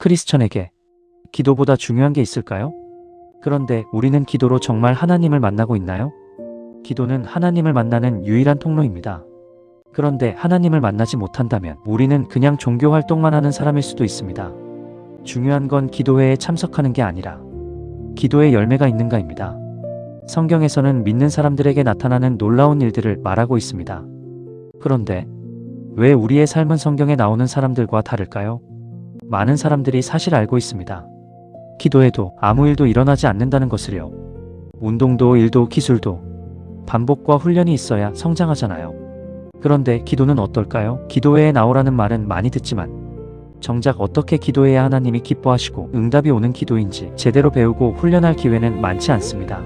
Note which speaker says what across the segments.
Speaker 1: 크리스천에게 기도보다 중요한 게 있을까요? 그런데 우리는 기도로 정말 하나님을 만나고 있나요? 기도는 하나님을 만나는 유일한 통로입니다. 그런데 하나님을 만나지 못한다면 우리는 그냥 종교 활동만 하는 사람일 수도 있습니다. 중요한 건 기도회에 참석하는 게 아니라 기도의 열매가 있는가입니다. 성경에서는 믿는 사람들에게 나타나는 놀라운 일들을 말하고 있습니다. 그런데 왜 우리의 삶은 성경에 나오는 사람들과 다를까요? 많은 사람들이 사실 알고 있습니다. 기도해도 아무 일도 일어나지 않는다는 것을요. 운동도 일도 기술도 반복과 훈련이 있어야 성장하잖아요. 그런데 기도는 어떨까요? 기도회에 나오라는 말은 많이 듣지만 정작 어떻게 기도해야 하나님이 기뻐하시고 응답이 오는 기도인지 제대로 배우고 훈련할 기회는 많지 않습니다.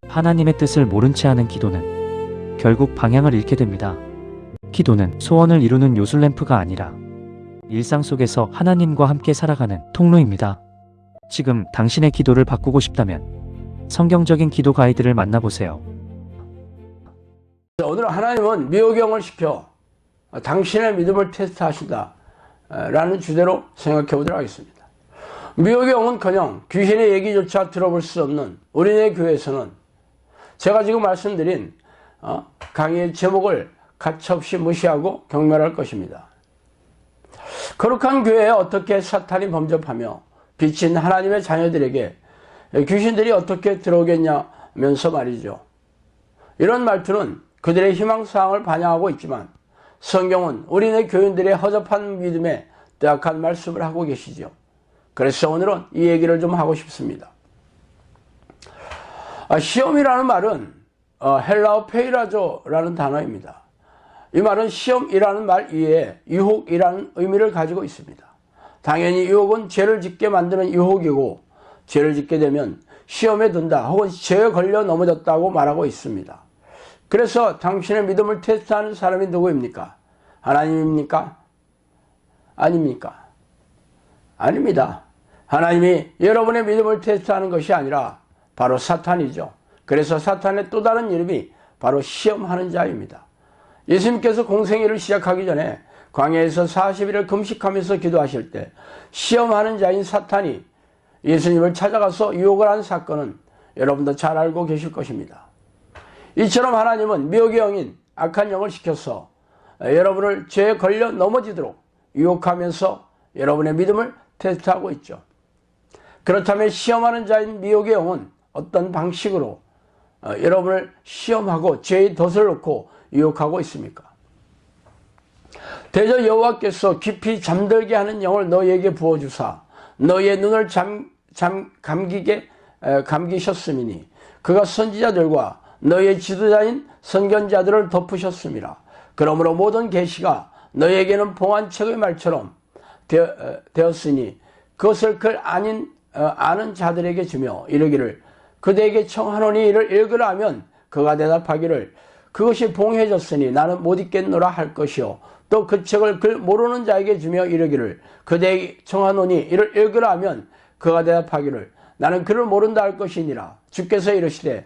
Speaker 1: 하나님의 뜻을 모른 채 하는 기도는 결국 방향을 잃게 됩니다. 기도는 소원을 이루는 요술램프가 아니라 일상 속에서 하나님과 함께 살아가는 통로입니다. 지금 당신의 기도를 바꾸고 싶다면 성경적인 기도 가이드를 만나보세요.
Speaker 2: 오늘 하나님은 미호경을 시켜 당신의 믿음을 테스트하신다 라는 주제로 생각해 보도록 하겠습니다. 미호경은커녕 귀신의 얘기조차 들어볼 수 없는 우리네 교회에서는 제가 지금 말씀드린 강의의 제목을 가차없이 무시하고 경멸할 것입니다. 거룩한 교회에 어떻게 사탄이 범접하며 비친 하나님의 자녀들에게 귀신들이 어떻게 들어오겠냐면서 말이죠. 이런 말투는 그들의 희망사항을 반영하고 있지만 성경은 우리네 교인들의 허접한 믿음에 뜨악한 말씀을 하고 계시죠. 그래서 오늘은 이 얘기를 좀 하고 싶습니다. 시험이라는 말은 헬라어 페이라조라는 단어입니다. 이 말은 시험이라는 말 이외에 유혹이라는 의미를 가지고 있습니다. 당연히 유혹은 죄를 짓게 만드는 유혹이고 죄를 짓게 되면 시험에 든다 혹은 죄에 걸려 넘어졌다고 말하고 있습니다. 그래서 당신의 믿음을 테스트하는 사람이 누구입니까? 하나님입니까? 아닙니까? 아닙니다. 하나님이 여러분의 믿음을 테스트하는 것이 아니라 바로 사탄이죠. 그래서 사탄의 또 다른 이름이 바로 시험하는 자입니다. 예수님께서 공생애를 시작하기 전에 광야에서 40일을 금식하면서 기도하실 때 시험하는 자인 사탄이 예수님을 찾아가서 유혹을 한 사건은 여러분도 잘 알고 계실 것입니다. 이처럼 하나님은 미혹의 영인 악한 영을 시켜서 여러분을 죄에 걸려 넘어지도록 유혹하면서 여러분의 믿음을 테스트하고 있죠. 그렇다면 시험하는 자인 미혹의 영은 어떤 방식으로 여러분을 시험하고 죄의 덫을 놓고 유혹하고 있습니까? 대저 여호와께서 깊이 잠들게 하는 영을 너희에게 부어주사 너희의 눈을 감기셨음이니 그가 선지자들과 너희의 지도자인 선견자들을 덮으셨음이라. 그러므로 모든 계시가 너희에게는 봉안책의 말처럼 되었으니 그것을 아는 자들에게 주며 이르기를 그대에게 청하노니 이를 읽으라 하면 그가 대답하기를 그것이 봉해졌으니 나는 못 읽겠노라 할 것이요 또 그 책을 글 모르는 자에게 주며 이르기를 그대에게 청하노니 이를 읽으라 하면 그가 대답하기를 나는 그를 모른다 할 것이니라. 주께서 이르시되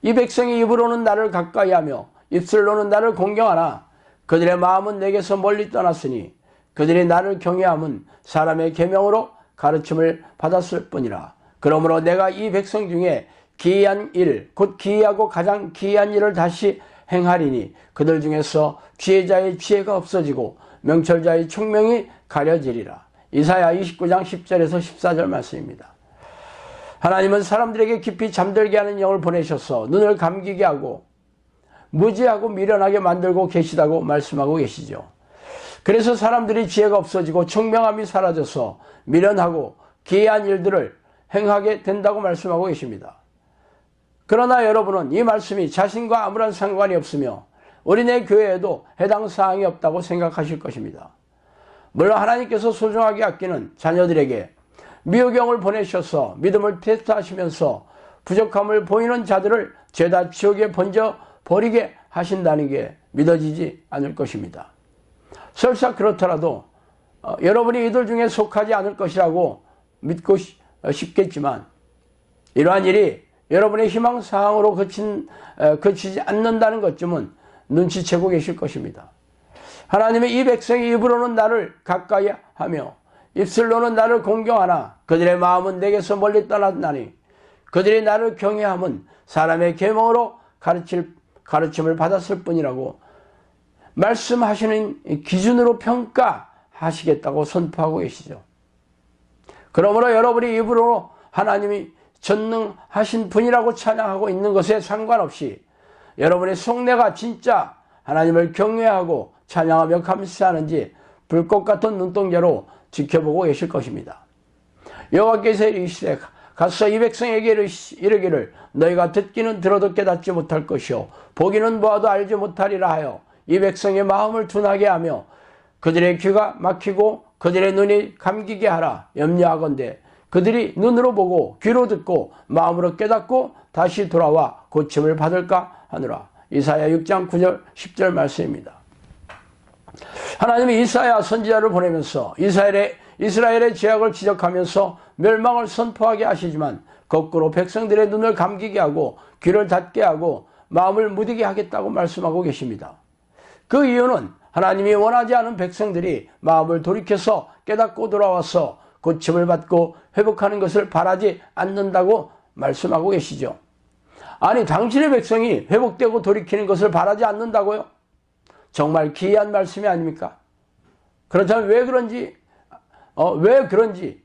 Speaker 2: 이 백성이 입으로는 나를 가까이하며 입술로는 나를 공경하나 그들의 마음은 내게서 멀리 떠났으니 그들이 나를 경외함은 사람의 계명으로 가르침을 받았을 뿐이라. 그러므로 내가 이 백성 중에 기이한 일, 곧 기이하고 가장 기이한 일을 다시 행하리니 그들 중에서 지혜자의 지혜가 없어지고 명철자의 총명이 가려지리라. 이사야 29장 10절에서 14절 말씀입니다. 하나님은 사람들에게 깊이 잠들게 하는 영을 보내셔서 눈을 감기게 하고 무지하고 미련하게 만들고 계시다고 말씀하고 계시죠. 그래서 사람들이 지혜가 없어지고 총명함이 사라져서 미련하고 기이한 일들을 행하게 된다고 말씀하고 계십니다. 그러나 여러분은 이 말씀이 자신과 아무런 상관이 없으며 우리네 교회에도 해당 사항이 없다고 생각하실 것입니다. 물론 하나님께서 소중하게 아끼는 자녀들에게 미호경을 보내셔서 믿음을 테스트하시면서 부족함을 보이는 자들을 죄다 지옥에 번져버리게 하신다는 게 믿어지지 않을 것입니다. 설사 그렇더라도 여러분이 이들 중에 속하지 않을 것이라고 믿고 싶겠지만 이러한 일이 여러분의 희망사항으로 그치지 않는다는 것쯤은 눈치채고 계실 것입니다. 하나님의 이 백성이 입으로는 나를 가까이 하며 입술로는 나를 공경하나 그들의 마음은 내게서 멀리 떠났나니 그들이 나를 경외함은 사람의 계명으로 가르침을 받았을 뿐이라고 말씀하시는 기준으로 평가하시겠다고 선포하고 계시죠. 그러므로 여러분이 입으로 하나님이 전능하신 분이라고 찬양하고 있는 것에 상관없이 여러분의 속내가 진짜 하나님을 경외하고 찬양하며 감사하는지 불꽃 같은 눈동자로 지켜보고 계실 것입니다. 여호와께서 이르시되 가서 이 백성에게 이르기를 너희가 듣기는 들어도 깨닫지 못할 것이요 보기는 보아도 알지 못하리라 하여 이 백성의 마음을 둔하게 하며 그들의 귀가 막히고 그들의 눈이 감기게 하라. 염려하건대 그들이 눈으로 보고 귀로 듣고 마음으로 깨닫고 다시 돌아와 고침을 받을까 하느라. 이사야 6장 9절 10절 말씀입니다. 하나님이 이사야 선지자를 보내면서 이스라엘의 죄악을 지적하면서 멸망을 선포하게 하시지만 거꾸로 백성들의 눈을 감기게 하고 귀를 닫게 하고 마음을 무디게 하겠다고 말씀하고 계십니다. 그 이유는 하나님이 원하지 않은 백성들이 마음을 돌이켜서 깨닫고 돌아와서 고침을 받고 회복하는 것을 바라지 않는다고 말씀하고 계시죠. 아니, 당신의 백성이 회복되고 돌이키는 것을 바라지 않는다고요? 정말 기이한 말씀이 아닙니까? 그렇다면 왜 그런지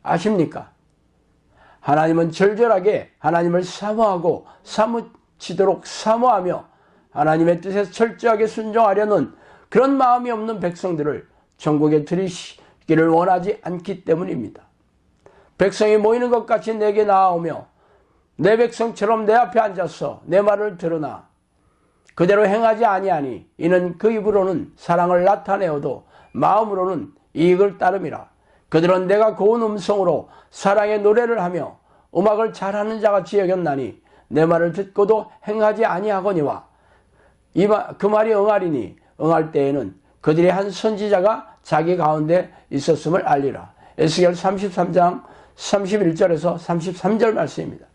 Speaker 2: 아십니까? 하나님은 절절하게 하나님을 사모하고 사무치도록 사모하며 하나님의 뜻에 철저하게 순종하려는 그런 마음이 없는 백성들을 천국에 들이시기를 원하지 않기 때문입니다. 백성이 모이는 것 같이 내게 나아오며 내 백성처럼 내 앞에 앉아서 내 말을 들으나 그대로 행하지 아니하니 이는 그 입으로는 사랑을 나타내어도 마음으로는 이익을 따름이라. 그들은 내가 고운 음성으로 사랑의 노래를 하며 음악을 잘하는 자같이 여겼나니 내 말을 듣고도 행하지 아니하거니와 그 말이 응하리니 응할 때에는 그들의 한 선지자가 자기 가운데 있었음을 알리라. 에스겔 33장 31절에서 33절 말씀입니다.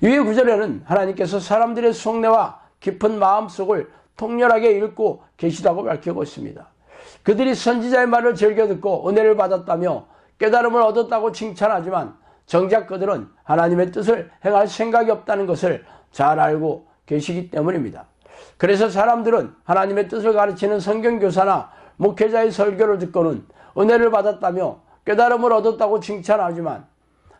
Speaker 2: 위의 구절에는 하나님께서 사람들의 속내와 깊은 마음속을 통렬하게 읽고 계시다고 밝히고 있습니다. 그들이 선지자의 말을 즐겨 듣고 은혜를 받았다며 깨달음을 얻었다고 칭찬하지만 정작 그들은 하나님의 뜻을 행할 생각이 없다는 것을 잘 알고 계시기 때문입니다. 그래서 사람들은 하나님의 뜻을 가르치는 성경교사나 목회자의 설교를 듣고는 은혜를 받았다며 깨달음을 얻었다고 칭찬하지만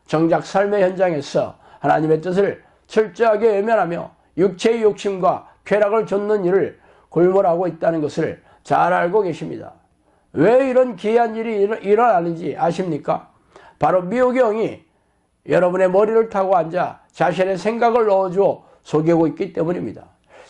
Speaker 2: 정작 삶의 현장에서 하나님의 뜻을 철저하게 외면하며 육체의 욕심과 쾌락을 좇는 일을 골몰하고 있다는 것을 잘 알고 계십니다. 왜 이런 기이한 일이 일어나는지 아십니까? 바로 미혹의 영이 여러분의 머리를 타고 앉아 자신의 생각을 넣어주어 속이고 있기 때문입니다.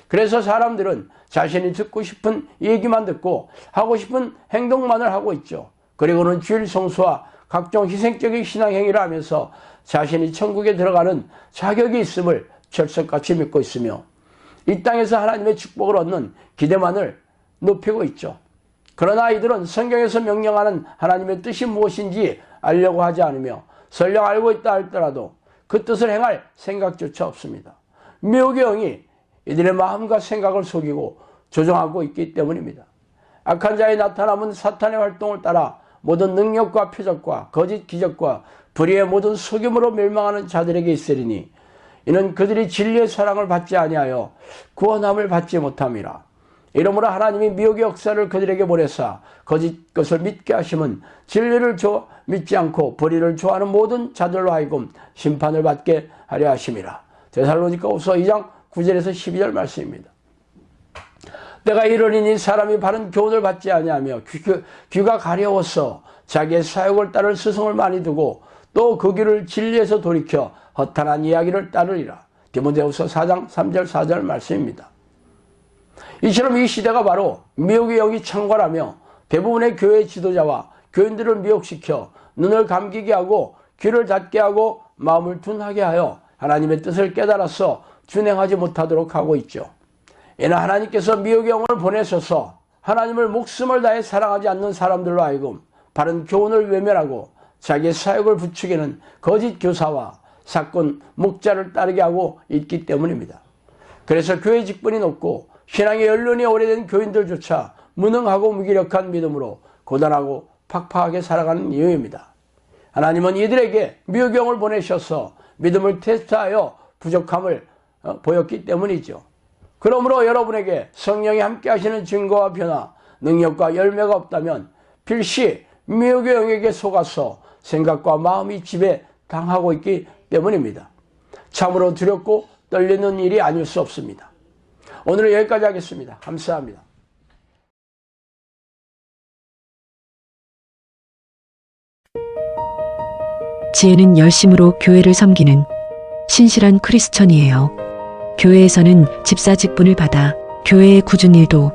Speaker 2: 그래서 사람들은 자신이 듣고 싶은 얘기만 듣고 하고 싶은 행동만을 하고 있죠. 그리고는 주일 성수와 각종 희생적인 신앙행위를 하면서 자신이 천국에 들어가는 자격이 있음을 철석같이 믿고 있으며 이 땅에서 하나님의 축복을 얻는 기대만을 높이고 있죠. 그러나 이들은 성경에서 명령하는 하나님의 뜻이 무엇인지 알려고 하지 않으며 설령 알고 있다 할지라도 그 뜻을 행할 생각조차 없습니다. 미혹의 영이 이들의 마음과 생각을 속이고 조종하고 있기 때문입니다. 악한 자의 나타남은 사탄의 활동을 따라 모든 능력과 표적과 거짓 기적과 불의의 모든 속임으로 멸망하는 자들에게 있으리니 이는 그들이 진리의 사랑을 받지 아니하여 구원함을 받지 못함이라. 이러므로 하나님이 미혹의 역사를 그들에게 보내사 거짓 것을 믿게 하심은 진리를 믿지 않고 불의를 좋아하는 모든 자들로 하여금 심판을 받게 하려 하심이라. 데살로니가후서 2장 9절에서 12절 말씀입니다. 내가 이르리니 사람이 바른 교훈을 받지 아니하며 귀가 가려워서 자기의 사욕을 따를 스승을 많이 두고 또 그 귀를 진리에서 돌이켜 허탄한 이야기를 따르리라. 디모데후서 4장 3절 4절 말씀입니다. 이처럼 이 시대가 바로 미혹의 영이 창궐하며 대부분의 교회 지도자와 교인들을 미혹시켜 눈을 감기게 하고 귀를 닫게 하고 마음을 둔하게 하여 하나님의 뜻을 깨달아서 준행하지 못하도록 하고 있죠. 이는 하나님께서 미혹의 영을 보내셔서 하나님을 목숨을 다해 사랑하지 않는 사람들로 하여금 바른 교훈을 외면하고 자기의 사역을 부추기는 거짓 교사와 사건 목자를 따르게 하고 있기 때문입니다. 그래서 교회 직분이 높고 신앙의 연륜이 오래된 교인들조차 무능하고 무기력한 믿음으로 고단하고 팍팍하게 살아가는 이유입니다. 하나님은 이들에게 미경을 보내셔서 믿음을 테스트하여 부족함을 보였기 때문이죠. 그러므로 여러분에게 성령이 함께 하시는 증거와 변화, 능력과 열매가 없다면 필시 미경에게 속아서 생각과 마음이 지배 당하고 있기 때문입니다. 참으로 두렵고 떨리는 일이 아닐 수 없습니다. 오늘은 여기까지 하겠습니다. 감사합니다.
Speaker 3: 지혜는 열심으로 교회를 섬기는 신실한 크리스천이에요. 교회에서는 집사 직분을 받아 교회의 굳은 일도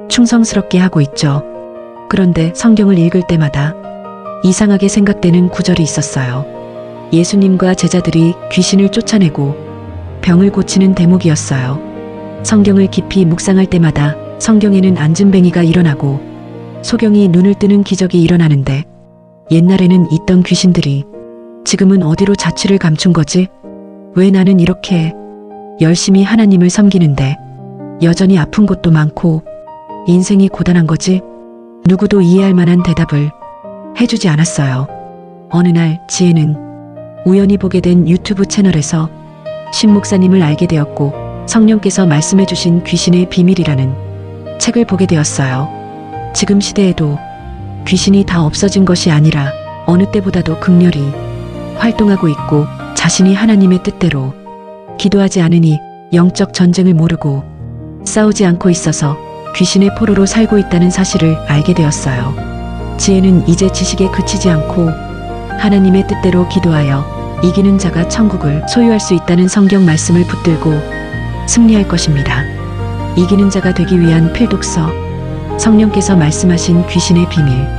Speaker 3: 충성스럽게 하고 있죠. 그런데 성경을 읽을 때마다 이상하게 생각되는 구절이 있었어요. 예수님과 제자들이 귀신을 쫓아내고 병을 고치는 대목이었어요. 성경을 깊이 묵상할 때마다 성경에는 안진뱅이가 일어나고 소경이 눈을 뜨는 기적이 일어나는데 옛날에는 있던 귀신들이 지금은 어디로 자취를 감춘 거지? 왜 나는 이렇게 열심히 하나님을 섬기는데 여전히 아픈 곳도 많고 인생이 고단한 거지? 누구도 이해할 만한 대답을 해주지 않았어요. 어느 날 지혜는 우연히 보게 된 유튜브 채널에서 신 목사님을 알게 되었고 성령께서 말씀해 주신 귀신의 비밀이라는 책을 보게 되었어요. 지금 시대에도 귀신이 다 없어진 것이 아니라 어느 때보다도 극렬히 활동하고 있고 자신이 하나님의 뜻대로 기도하지 않으니 영적 전쟁을 모르고 싸우지 않고 있어서 귀신의 포로로 살고 있다는 사실을 알게 되었어요. 지혜는 이제 지식에 그치지 않고 하나님의 뜻대로 기도하여 이기는 자가 천국을 소유할 수 있다는 성경 말씀을 붙들고 승리할 것입니다. 이기는 자가 되기 위한 필독서, 성령께서 말씀하신 귀신의 비밀.